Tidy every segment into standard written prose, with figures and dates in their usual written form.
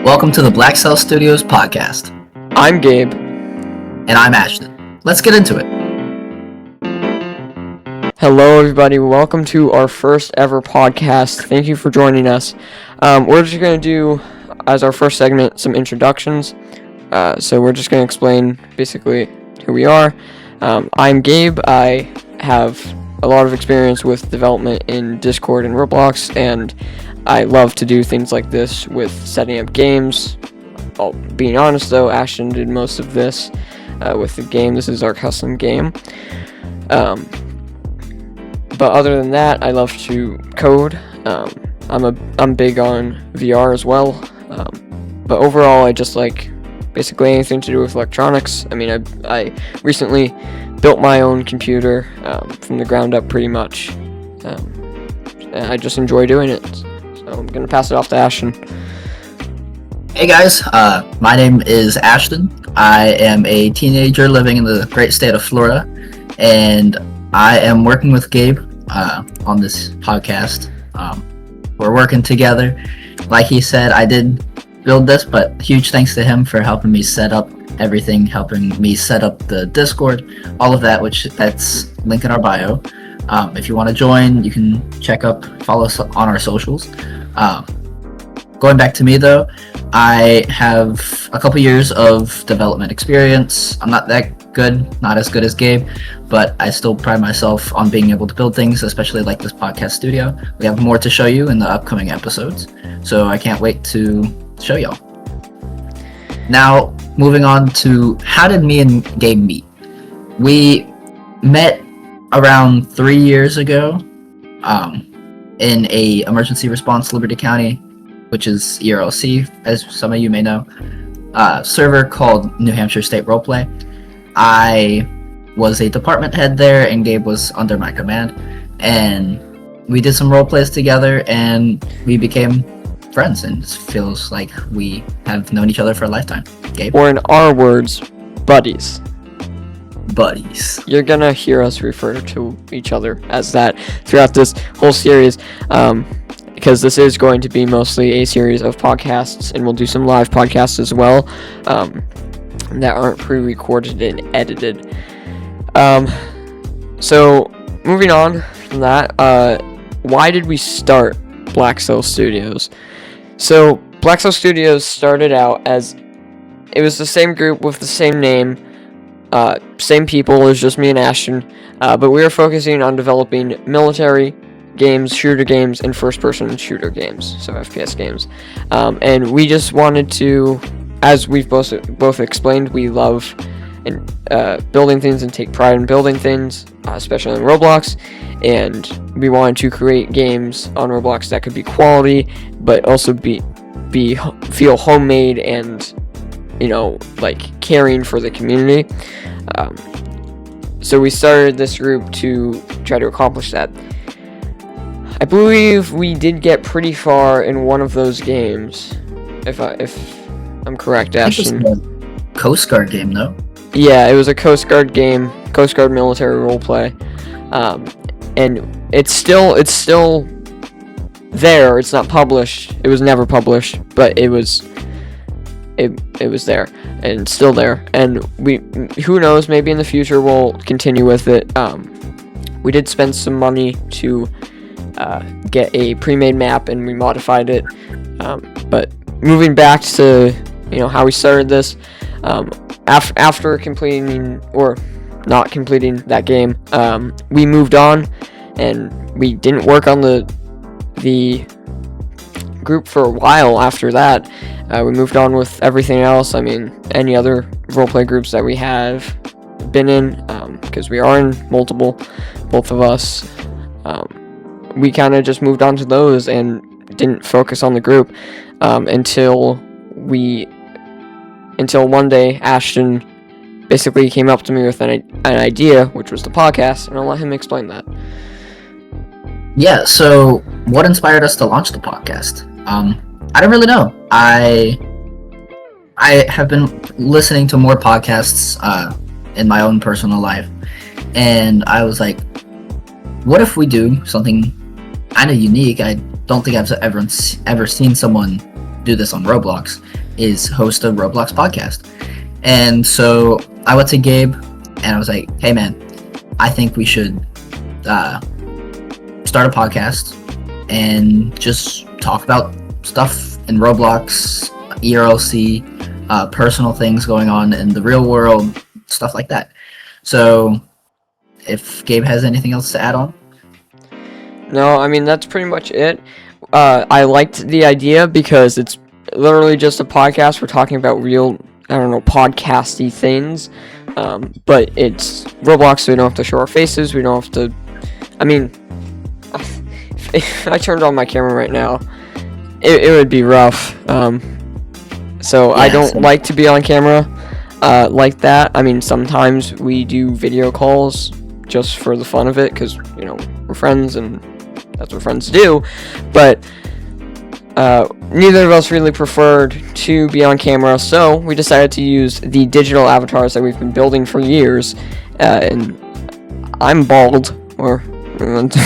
Welcome to the Black Cell Studios podcast. I'm Gabe. And I'm Ashton. Let's get into it. Hello, everybody. Welcome to our first ever podcast. Thank you for joining us. We're just going to do, as our first segment, some introductions. So we're just going to explain basically who we are. I'm Gabe. I have a lot of experience with development in Discord and Roblox, and I love to do things like this with setting up games. Being honest though, Ashton did most of this with the game. This is our custom game. But other than that, I love to code. I'm big on VR as well. But overall, I just like basically anything to do with electronics. I mean, I recently built my own computer from the ground up pretty much. And I just enjoy doing it. So I'm going to pass it off to Ashton. Hey guys, my name is Ashton. I am a teenager living in the great state of Florida, and I am working with Gabe on this podcast. We're working together. Like he said, I did build this, but huge thanks to him for helping me set up everything, helping me set up the Discord, all of that, that's link in our bio. If you want to join, you can follow us on our socials. Going back to me though, I have a couple years of development experience. I'm not that good, not as good as Gabe, but I still pride myself on being able to build things, especially like this podcast studio. We have more to show you in the upcoming episodes, so I can't wait to show y'all. Now, moving on to how did me and Gabe meet? We met around 3 years ago in a emergency response Liberty County, which is ERLC, as some of you may know, server called New Hampshire State Roleplay. I was a department head there, and Gabe was under my command, and we did some role plays together, and we became friends, and it feels like we have known each other for a lifetime. Gabe? Or in our words, buddies. Buddies. You're gonna hear us refer to each other as that throughout this whole series, because this is going to be mostly a series of podcasts, and we'll do some live podcasts as well that aren't pre-recorded and edited. So moving on from that, why did we start Black Cell Studios? So Black Cell Studios started out as, it was the same group with the same name, same people. It was just me and Ashton, but we were focusing on developing military games, shooter games, and first-person shooter games, so FPS games. And we just wanted to, as we've both explained, we love building things and take pride in building things, especially on Roblox, and we wanted to create games on Roblox that could be quality, but also feel homemade and, like caring for the community. So we started this group to try to accomplish that. I believe we did get pretty far in one of those games, if I'm correct, Ashton. It was a Coast Guard game, though. Yeah, it was a Coast Guard game, Coast Guard military roleplay, and it's still there. It's not published. It was never published, but it was there and still there. And who knows? Maybe in the future we'll continue with it. We did spend some money to get a pre-made map, and we modified it. But moving back to how we started this, after completing or not completing that game, we moved on, and we didn't work on the group for a while after that. We moved on with everything else. I mean, any other roleplay groups that we have been in, because we are in multiple, both of us. We kind of just moved on to those and didn't focus on the group until one day Ashton basically came up to me with an idea, which was the podcast, and I'll let him explain that. Yeah, so what inspired us to launch the podcast? I don't really know. I have been listening to more podcasts in my own personal life, and I was like, what if we do something kind of unique? I don't think I've ever seen someone do this on Roblox, is host a Roblox podcast. And so I went to Gabe and I was like, hey man, I think we should start a podcast and just talk about stuff in Roblox, ERLC, personal things going on in the real world, stuff like that. So if Gabe has anything else to add on. No, I mean, that's pretty much it. I liked the idea because it's literally just a podcast. We're talking about real, I don't know, podcasty things. But it's Roblox, so we don't have to show our faces. We don't have to, I mean, if I turned on my camera right now, it would be rough. So I don't like to be on camera like that. I mean, sometimes we do video calls just for the fun of it because, you know, we're friends and that's what friends do. But neither of us really preferred to be on camera, so we decided to use the digital avatars that we've been building for years. And I'm bald, or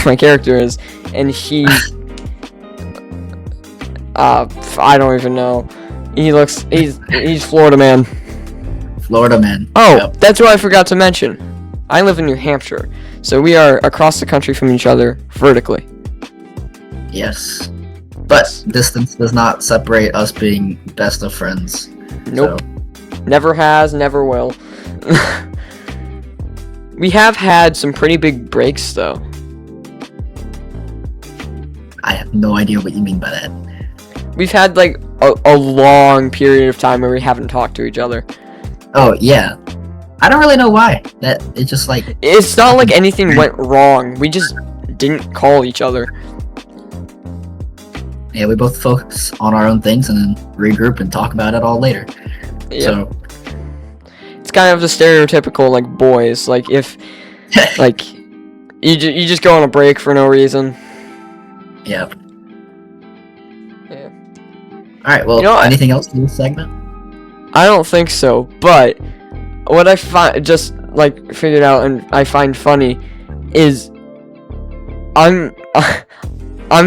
my character is, and he I don't even know. He's Florida man. Florida man. Oh, Yep. That's what I forgot to mention. I live in New Hampshire, so we are across the country from each other vertically. Yes. But distance does not separate us being best of friends. Nope. So, Never has, never will. We have had some pretty big breaks, though. I have no idea what you mean by that. We've had, like, a long period of time where we haven't talked to each other. Oh, yeah. I don't really know why. That it's just like It's not like anything went wrong. We just didn't call each other. yeah, we both focus on our own things and then regroup and talk about it all later. Yeah. So It's kind of the stereotypical, like, boys. Like, if, like, you just go on a break for no reason. yeah. Yeah. All right. Well, You know, anything else in this segment? I don't think so, but what I just like figured out and I find funny is I'm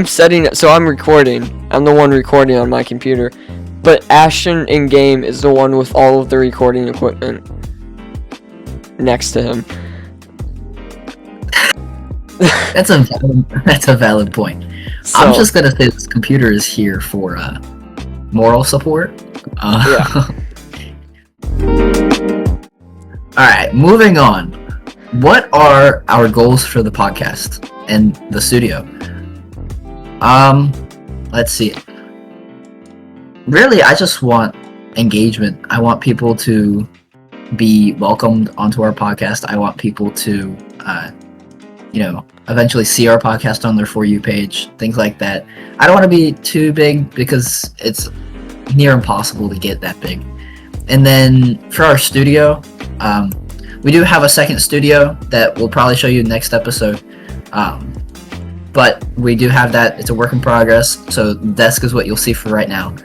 setting, so I'm recording. I'm the one recording on my computer, but Ashton in game is the one with all of the recording equipment next to him. That's a valid point. So, I'm just gonna say this computer is here for moral support. Yeah. All right, moving on. What are our goals for the podcast and the studio? Let's see. Really, I just want engagement. I want people to be welcomed onto our podcast. I want people to, eventually see our podcast on their For You page, things like that. I don't want to be too big because it's near impossible to get that big. And then for our studio, we do have a second studio that we'll probably show you next episode. But we do have that. It's a work in progress. So the desk is what you'll see for right now,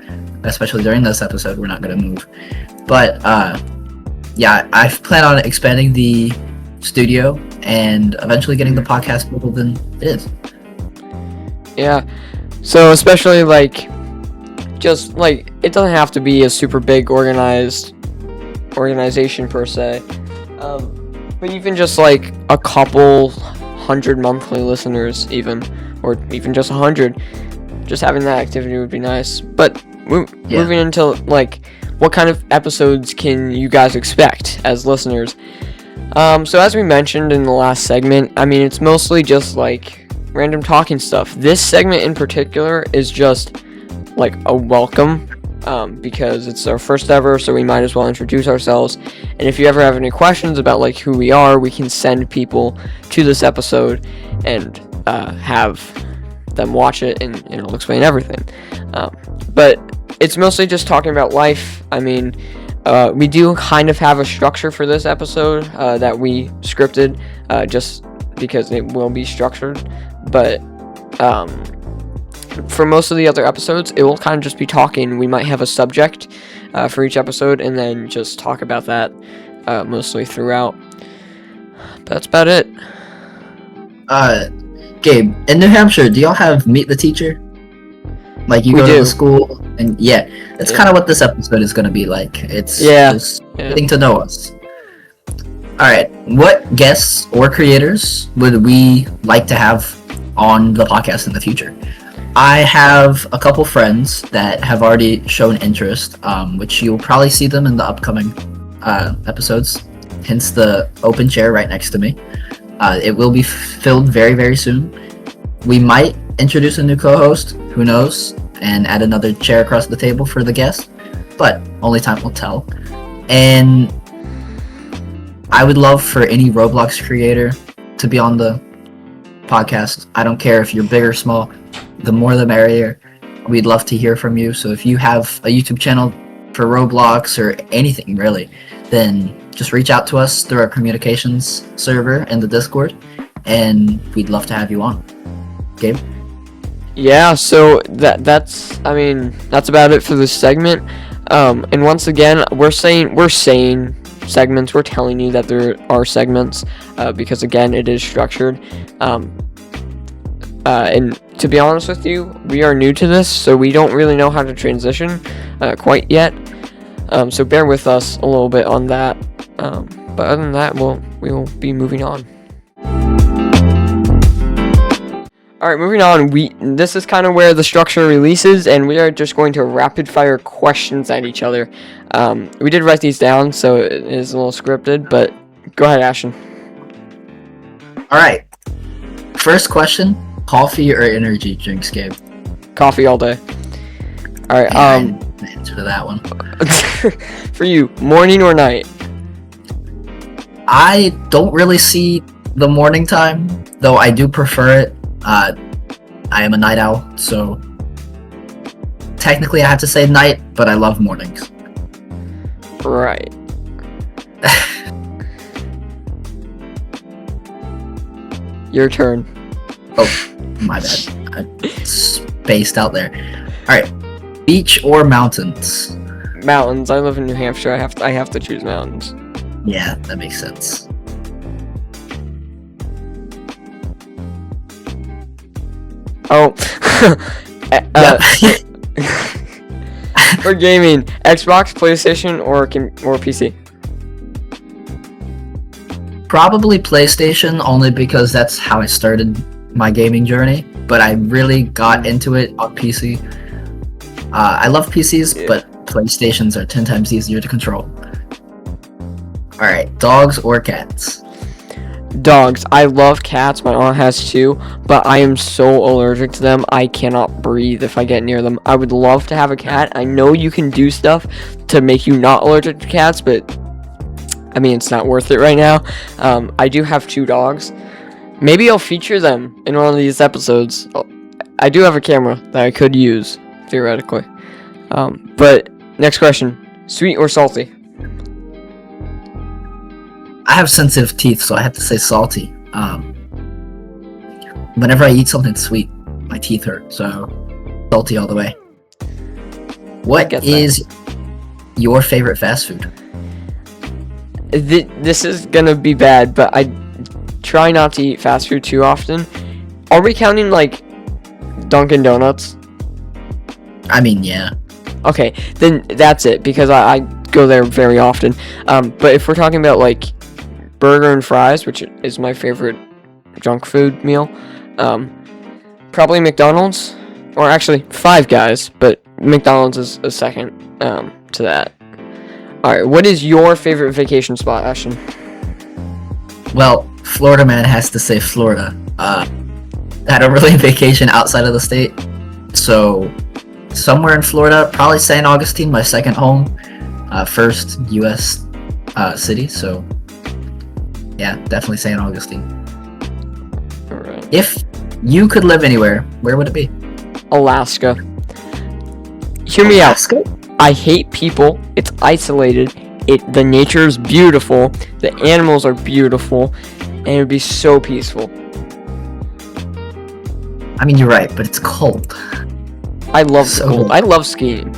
especially during this episode. We're not going to move. But yeah, I plan on expanding the studio and eventually getting the podcast bigger than it is. yeah. So especially like, just like, it doesn't have to be a super big organization per se. But even just like a couple hundred monthly listeners, even, or even just 100, just having that activity would be nice. But moving into like, what kind of episodes can you guys expect as listeners? So as we mentioned in the last segment, I mean, it's mostly just like random talking stuff. This segment in particular is just like a welcome, because it's our first ever, so we might as well introduce ourselves. And if you ever have any questions about like who we are, we can send people to this episode and have them watch it, and it'll explain everything. But it's mostly just talking about life. I mean, we do kind of have a structure for this episode that we scripted, just because it will be structured. But for most of the other episodes, it will kind of just be talking. We might have a subject for each episode, and then just talk about that mostly throughout. But that's about it. Gabe, in New Hampshire, do y'all have Meet the Teacher? Like you We go do. to the school and And yeah, that's kind of what this episode is going to be like. It's just getting to know us. Alright, what guests or creators would we like to have on the podcast in the future? I have a couple friends that have already shown interest, which you'll probably see them in the upcoming episodes, hence the open chair right next to me. It will be filled very, very soon. We might introduce a new co-host, who knows, and add another chair across the table for the guest, but only time will tell. And I would love for any Roblox creator to be on the podcast. I don't care if you're big or small, the more the merrier. We'd love to hear from you. So if you have a YouTube channel for Roblox or anything really, then just reach out to us through our communications server in the Discord, and we'd love to have you on. Gabe? Yeah, so that's about it for this segment. And once again, we're saying segments. We're telling you that there are segments because again, it is structured. And to be honest with you, we are new to this, so we don't really know how to transition quite yet. So bear with us a little bit on that. But other than that, we will be moving on. Alright, moving on. This is kind of where the structure releases, and we are just going to rapid fire questions at each other. We did write these down, so it is a little scripted, but go ahead, Ashton. Alright. First question, coffee or energy drinks, Gabe? Coffee all day. Alright, answer to that one. For you, morning or night? I don't really see the morning time, though I do prefer it. I am a night owl, so technically I have to say night, but I love mornings. Right. Your turn. Oh, my bad. I spaced out there. Alright. Beach or mountains? Mountains. I live in New Hampshire. I have to choose mountains. Yeah, that makes sense. Oh. For gaming, Xbox, PlayStation, or PC? Probably PlayStation, only because that's how I started my gaming journey. But I really got into it on PC. I love PCs, but PlayStations are 10 times easier to control. Alright, dogs or cats? Dogs. I love cats. My aunt has two, but I am so allergic to them. I cannot breathe if I get near them. I would love to have a cat. I know you can do stuff to make you not allergic to cats, but I mean, it's not worth it right now. I do have two dogs. Maybe I'll feature them in one of these episodes. I do have a camera that I could use, theoretically. But next question, sweet or salty? I have sensitive teeth, so I have to say salty. Whenever I eat something sweet, my teeth hurt, so salty all the way. What is your favorite fast food? This is gonna be bad, but I try not to eat fast food too often. Are we counting, like, Dunkin' Donuts? I mean, yeah. Okay, then that's it, because I go there very often. But if we're talking about, like, burger and fries, which is my favorite junk food meal, probably McDonald's, or actually Five Guys, but McDonald's is a second to that. Alright, what is your favorite vacation spot, Ashton? Well, Florida man has to say Florida. I don't really vacation outside of the state, so somewhere in Florida, probably St. Augustine, my second home, first U.S. City, so yeah, definitely St. Augustine. Alright. If you could live anywhere, where would it be? Alaska. Hear me out. I hate people. It's isolated. The nature is beautiful. The animals are beautiful, and it would be so peaceful. I mean, you're right, but it's cold. I love the cold. I love skiing.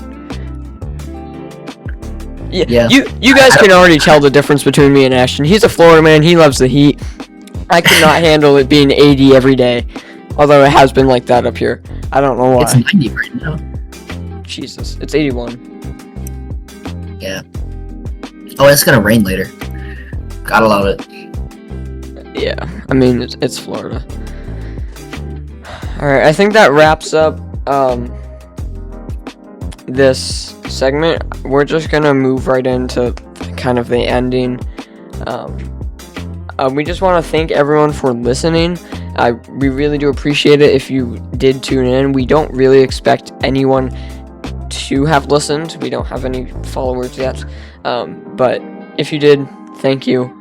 Yeah. You guys can already tell the difference between me and Ashton. He's a Florida man. He loves the heat. I cannot handle it being 80 every day. Although it has been like that up here. I don't know why. It's 90 right now. Jesus, it's 81. Yeah. Oh, it's gonna rain later. Gotta love it. Yeah, I mean, it's Florida. Alright, I think that wraps up this segment. We're just gonna move right into kind of the ending. We just want to thank everyone for listening. We really do appreciate it if you did tune in. We don't really expect anyone to have listened. We don't have any followers yet. But if you did, thank you.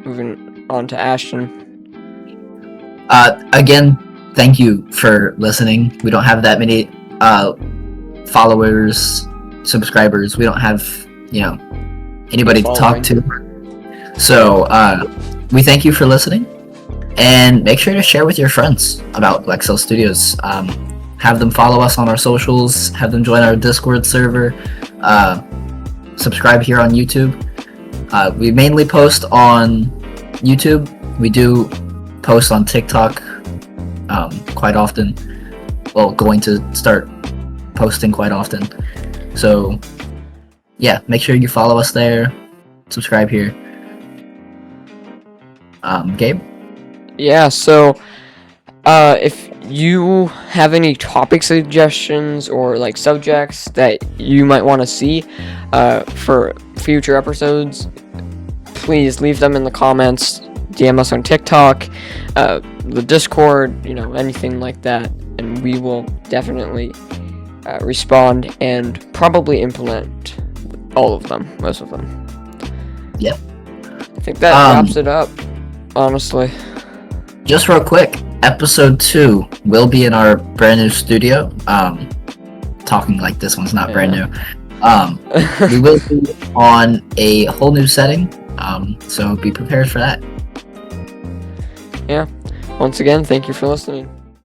Moving on to Ashton. Again, thank you for listening. We don't have that many followers, subscribers. We don't have, anybody to talk to. So, we thank you for listening, and make sure to share with your friends about Lexel Studios. Have them follow us on our socials, have them join our Discord server, subscribe here on YouTube. We mainly post on YouTube. We do post on TikTok quite often. Well, going to start posting quite often. So, yeah, make sure you follow us there, subscribe here. Gabe? Yeah, so if you have any topic suggestions or like subjects that you might want to see for future episodes, please leave them in the comments, DM us on TikTok, the Discord, anything like that, and we will definitely respond and probably implement all of them, most of them. Yep. I think that wraps it up, honestly. Just real quick, episode 2 will be in our brand new studio. Talking like this one's not brand new. We will be on a whole new setting, so be prepared for that. Yeah. Once again, thank you for listening.